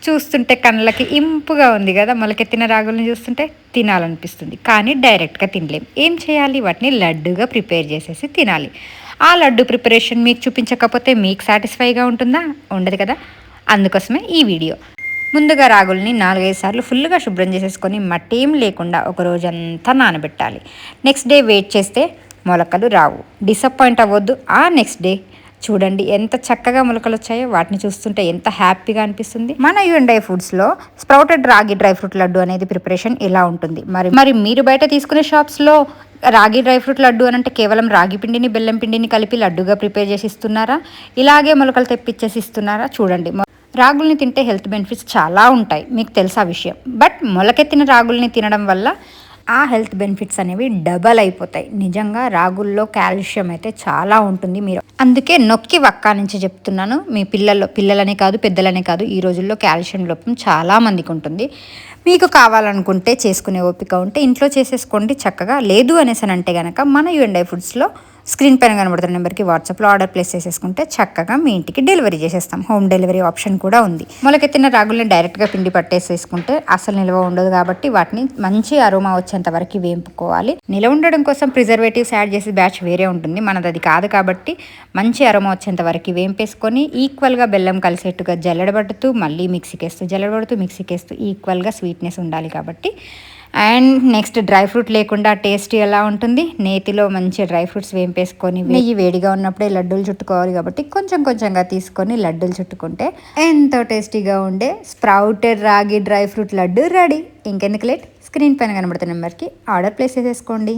చూస్తుంటే కళ్ళకి ఇంపుగా ఉంది కదా, మొలకెత్తిన రాగులను చూస్తుంటే తినాలనిపిస్తుంది. కానీ డైరెక్ట్గా తినలేం. ఏం చేయాలి? వాటిని లడ్డుగా ప్రిపేర్ చేసేసి తినాలి. ఆ లడ్డు ప్రిపరేషన్ మీకు చూపించకపోతే మీకు సాటిస్ఫైగా ఉంటుందా? ఉండదు కదా. అందుకోసమే ఈ వీడియో. ముందుగా రాగుల్ని 4-5 సార్లు ఫుల్గా శుభ్రం చేసేసుకొని మట్టి ఏం లేకుండా ఒక రోజంతా నానబెట్టాలి. నెక్స్ట్ డే వెయిట్ చేస్తే మొలకలు రావు. డిసప్పాయింట్ అవ్వద్దు. ఆ నెక్స్ట్ డే చూడండి ఎంత చక్కగా మొలకలు వచ్చాయో. వాటిని చూస్తుంటే ఎంత హ్యాపీగా అనిపిస్తుంది. మన యుఎన్డై ఫుడ్స్లో స్ప్రౌటెడ్ రాగి డ్రై ఫ్రూట్ లడ్డు అనేది ప్రిపరేషన్ ఇలా ఉంటుంది. మరి మీరు బయట తీసుకునే షాప్స్లో రాగి డ్రై ఫ్రూట్ లడ్డు అని అంటే కేవలం రాగి పిండిని బెల్లం పిండిని కలిపి లడ్డుగా ప్రిపేర్ చేసి ఇస్తున్నారా? ఇలాగే మొలకలు తెప్పించేసి ఇస్తున్నారా? చూడండి, రాగుల్ని తింటే హెల్త్ బెనిఫిట్స్ చాలా ఉంటాయి, మీకు తెలుసా విషయం. బట్ మొలకెత్తిన రాగుల్ని తినడం వల్ల ఆ హెల్త్ బెనిఫిట్స్ అనేవి డబల్ అయిపోతాయి. నిజంగా రాగుల్లో కాల్షియం అయితే చాలా ఉంటుంది. మీరు అందుకే నొక్కి వక్కా నుంచి చెప్తున్నాను. మీ పిల్లలనే కాదు పెద్దలనే కాదు, ఈ రోజుల్లో కాల్షియం లోపం చాలా మందికి ఉంటుంది. మీకు కావాలనుకుంటే చేసుకునే ఓపిక ఉంటే ఇంట్లో చేసేసుకోండి చక్కగా. లేదు అనేసి అంటే కనుక మన యుఎన్డై ఫుడ్స్లో స్క్రీన్ పైన కనబడుతున్న నెంబర్కి వాట్సాప్లో ఆర్డర్ ప్లేస్ చేసేసుకుంటే చక్కగా మీ ఇంటికి డెలివరీ చేసేస్తాం. హోమ్ డెలివరీ ఆప్షన్ కూడా ఉంది. మొలకెత్తిన రాగుల్ని డైరెక్ట్గా పిండి పట్టేసేసుకుంటే అసలు నిల్వ ఉండదు కాబట్టి వాటిని మంచి అరోమా వచ్చేంత వరకు వేపుకోవాలి. నిల్వ ఉండడం కోసం ప్రిజర్వేటివ్స్ యాడ్ చేసి బ్యాచ్ వేరే ఉంటుంది, మనది అది కాదు కాబట్టి మంచి అరోమా వచ్చేంత వరకు వేంపేసుకొని ఈక్వల్గా బెల్లం కలిసేట్టుగా జల్లెడబడుతూ మళ్ళీ మిక్సీకేస్తూ ఈక్వల్గా స్వీట్నెస్ ఉండాలి కాబట్టి. అండ్ నెక్స్ట్ డ్రై ఫ్రూట్ లేకుండా టేస్ట్ ఎలా ఉంటుంది? నేతిలో మంచి డ్రై ఫ్రూట్స్ వేంపేసుకొని నెయ్యి వేడిగా ఉన్నప్పుడే లడ్డూలు చుట్టుకోవాలి కాబట్టి కొంచెంగా తీసుకొని లడ్డూలు చుట్టుకుంటే ఎంతో టేస్టీగా ఉండే స్ప్రౌటెడ్ రాగి డ్రై ఫ్రూట్ లడ్డు రెడీ. ఇంకెందుకు లేట్, స్క్రీన్ పైన కనబడుతున్న నెంబర్కి ఆర్డర్ ప్లేస్ చేసేసుకోండి.